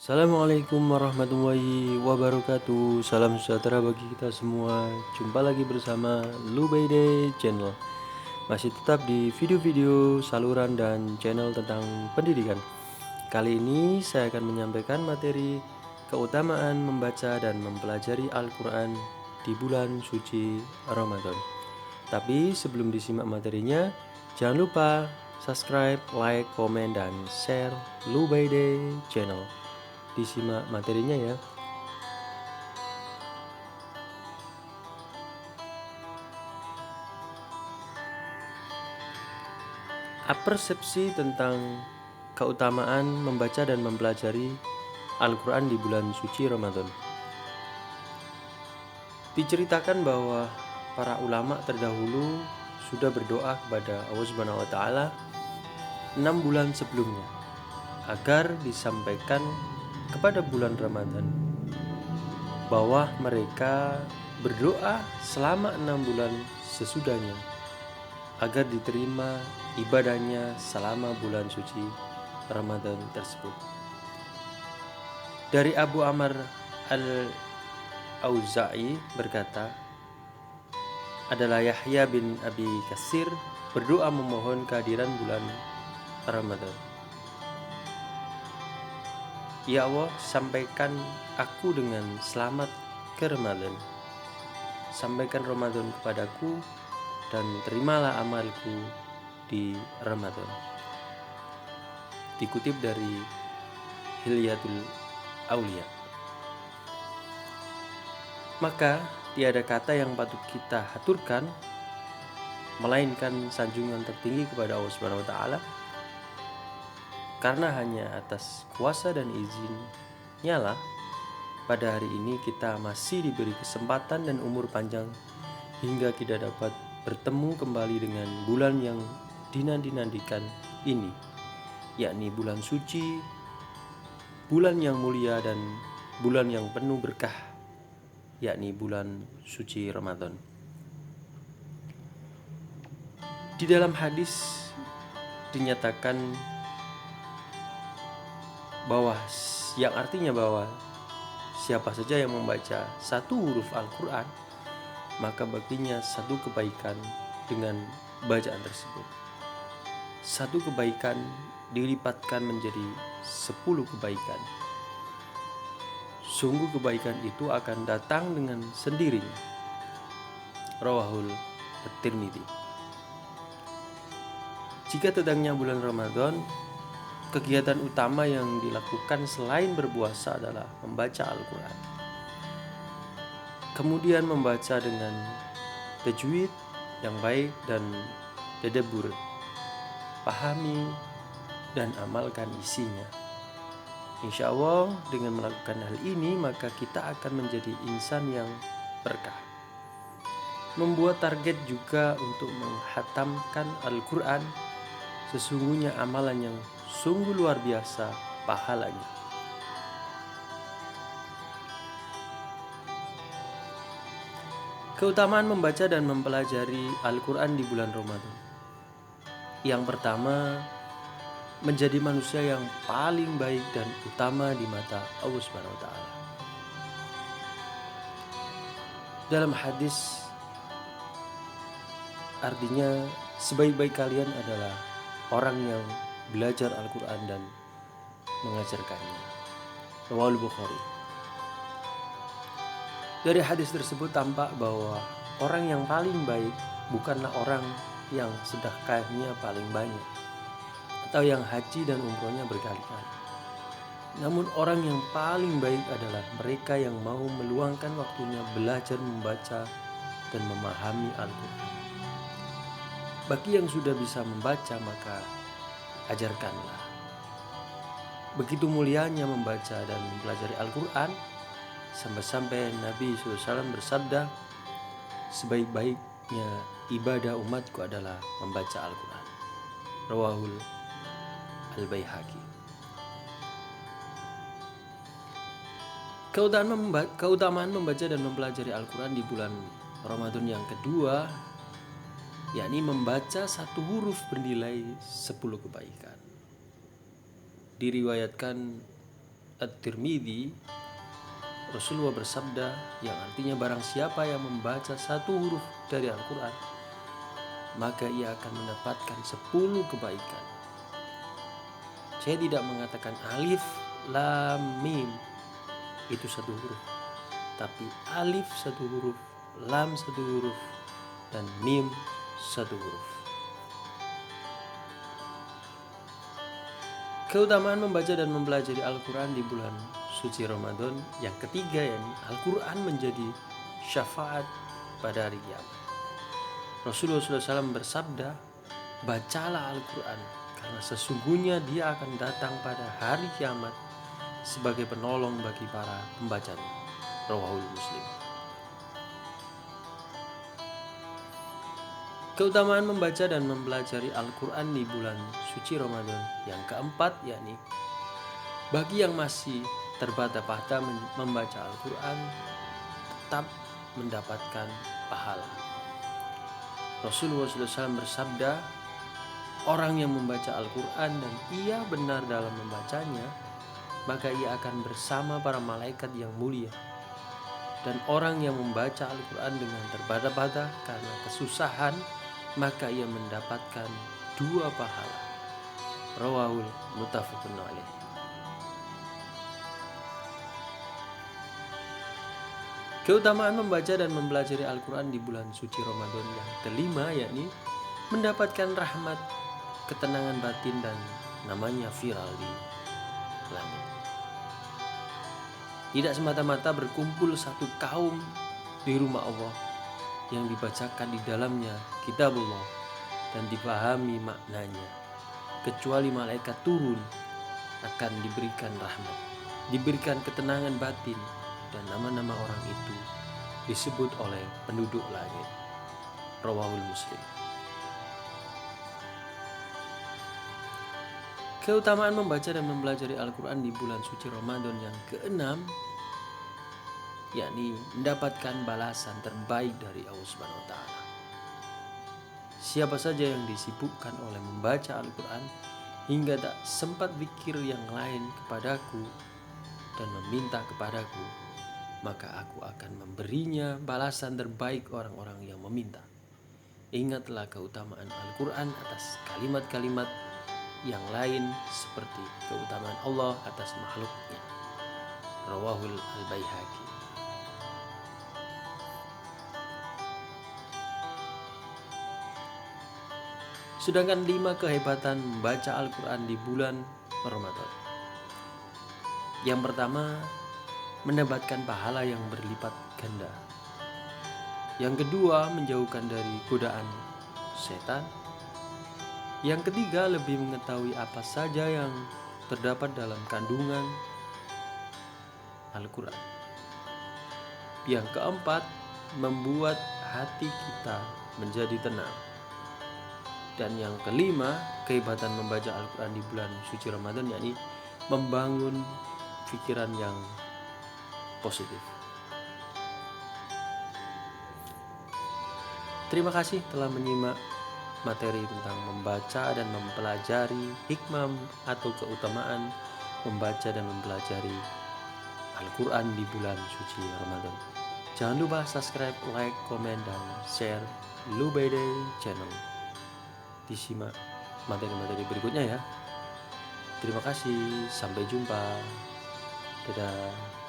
Assalamualaikum warahmatullahi wabarakatuh. Salam sejahtera bagi kita semua. Jumpa lagi bersama Lubaide Channel. Masih tetap di video-video saluran dan channel tentang pendidikan. Kali ini saya akan menyampaikan materi keutamaan membaca dan mempelajari Al-Quran di bulan suci Ramadan. Tapi sebelum disimak materinya, jangan lupa subscribe, like, komen, dan share Lubaide Channel. Disimak materinya ya. Persepsi tentang keutamaan membaca dan mempelajari Al-Quran di bulan suci Ramadan. Diceritakan bahwa para ulama terdahulu sudah berdoa kepada Allah Subhanahu wa taala 6 bulan sebelumnya agar disampaikan kepada bulan Ramadan bahwa mereka berdoa selama 6 bulan sesudahnya agar diterima ibadahnya selama bulan suci Ramadan tersebut. Dari Abu Amr al-Auza'i berkata, adalah Yahya bin Abi Katsir berdoa memohon kehadiran bulan Ramadan. Ya Allah, sampaikan aku dengan selamat ke Ramadan. Sampaikan Ramadan kepadaku dan terimalah amalku di Ramadan. Dikutip dari Hilyatul Aulia. Maka tiada kata yang patut kita haturkan melainkan sanjungan tertinggi kepada Allah Subhanahu wa taala, karena hanya atas kuasa dan izin-Nya lah pada hari ini kita masih diberi kesempatan dan umur panjang hingga kita dapat bertemu kembali dengan bulan yang dinanti-nantikan ini, yakni bulan suci, bulan yang mulia dan bulan yang penuh berkah, yakni bulan suci Ramadan. Di dalam hadis dinyatakan bahwa yang artinya bahwa siapa saja yang membaca satu huruf Al-Quran, maka baginya satu kebaikan dengan bacaan tersebut. Satu kebaikan dilipatkan menjadi 10 kebaikan. Sungguh kebaikan itu akan datang dengan sendirinya. Rawahul At-Tirmidzi. Jika datangnya bulan Ramadan, kegiatan utama yang dilakukan selain berpuasa adalah membaca Al-Quran. Kemudian membaca dengan tajwid yang baik dan tadabbur. Pahami dan amalkan isinya. Insya Allah dengan melakukan hal ini maka kita akan menjadi insan yang berkah. Membuat target juga untuk menghatamkan Al-Quran, sesungguhnya amalan yang sungguh luar biasa pahalanya. Keutamaan membaca dan mempelajari Al-Quran di bulan Ramadan. Yang pertama, menjadi manusia yang paling baik dan utama di mata Allah Subhanahu wa taala. Dalam hadis artinya sebaik-baik kalian adalah orang yang belajar Al-Quran dan mengajarkannya. Rawahul Bukhari. Dari hadis tersebut tampak bahwa orang yang paling baik bukanlah orang yang sedekahnya paling banyak atau yang haji dan umrohnya berkali-kali. Namun orang yang paling baik adalah mereka yang mau meluangkan waktunya belajar membaca dan memahami Al-Quran. Bagi yang sudah bisa membaca maka ajarkanlah. Begitu mulianya membaca dan mempelajari Al-Quran, sampai-sampai Nabi SAW bersabda, sebaik-baiknya ibadah umatku adalah membaca Al-Quran. Rawahul Al-Baihaqi. Keutamaan membaca dan mempelajari Al-Quran di bulan Ramadan yang kedua, yakni membaca satu huruf bernilai 10 kebaikan. Diriwayatkan At-Tirmidzi, Rasulullah bersabda yang artinya barang siapa yang membaca satu huruf dari Al-Quran, maka ia akan mendapatkan 10 kebaikan. Saya tidak mengatakan alif, lam, mim itu satu huruf, tapi alif satu huruf, lam satu huruf, dan mim satu huruf. Keutamaan membaca dan mempelajari Al-Quran di bulan suci Ramadan yang ketiga, yakni Al-Quran menjadi syafaat pada hari kiamat. Rasulullah SAW bersabda, bacalah Al-Quran karena sesungguhnya dia akan datang pada hari kiamat sebagai penolong bagi para pembacanya. Rawahul Muslim. Keutamaan membaca dan mempelajari Al-Quran di bulan suci Ramadan yang keempat, yakni bagi yang masih terbata-bata membaca Al-Quran tetap mendapatkan pahala. Rasulullah SAW bersabda, orang yang membaca Al-Quran dan ia benar dalam membacanya, maka ia akan bersama para malaikat yang mulia. Dan orang yang membaca Al-Quran dengan terbata-bata karena kesusahan, maka ia mendapatkan 2 pahala. Rawahul muttafaqun alaih. Keutamaan membaca dan mempelajari Al-Quran di bulan suci Ramadan yang kelima, yakni mendapatkan rahmat, ketenangan batin, dan namanya viral di langit. Tidak semata-mata berkumpul satu kaum di rumah Allah yang dibacakan di dalamnya kitabullah dan dipahami maknanya, kecuali malaikat turun akan diberikan rahmat, diberikan ketenangan batin, dan nama-nama orang itu disebut oleh penduduk langit. Rawahul Muslim. Keutamaan membaca dan mempelajari Al-Quran di bulan suci Ramadan yang keenam, yakni mendapatkan balasan terbaik dari Allah Subhanahu wa Ta'ala. Siapa saja yang disibukkan oleh membaca Al-Quran hingga tak sempat pikir yang lain kepadaku dan meminta kepadaku, maka aku akan memberinya balasan terbaik orang-orang yang meminta. Ingatlah keutamaan Al-Quran atas kalimat-kalimat yang lain seperti keutamaan Allah atas makhluknya. Rawahul Al-Baihaqi. Sedangkan 5 kehebatan membaca Al-Quran di bulan Ramadan. Yang pertama, mendapatkan pahala yang berlipat ganda. Yang kedua, menjauhkan dari godaan setan. Yang ketiga, lebih mengetahui apa saja yang terdapat dalam kandungan Al-Quran. Yang keempat, membuat hati kita menjadi tenang. Dan yang kelima, kehebatan membaca Al-Quran di bulan suci Ramadan, yakni membangun pikiran yang positif. Terima kasih telah menyimak materi tentang membaca dan mempelajari hikmah atau keutamaan membaca dan mempelajari Al-Quran di bulan suci Ramadan. Jangan lupa subscribe, like, komen, dan share Lubaidai Channel. Disimak materi-materi berikutnya ya. Terima kasih, sampai jumpa. Dadah.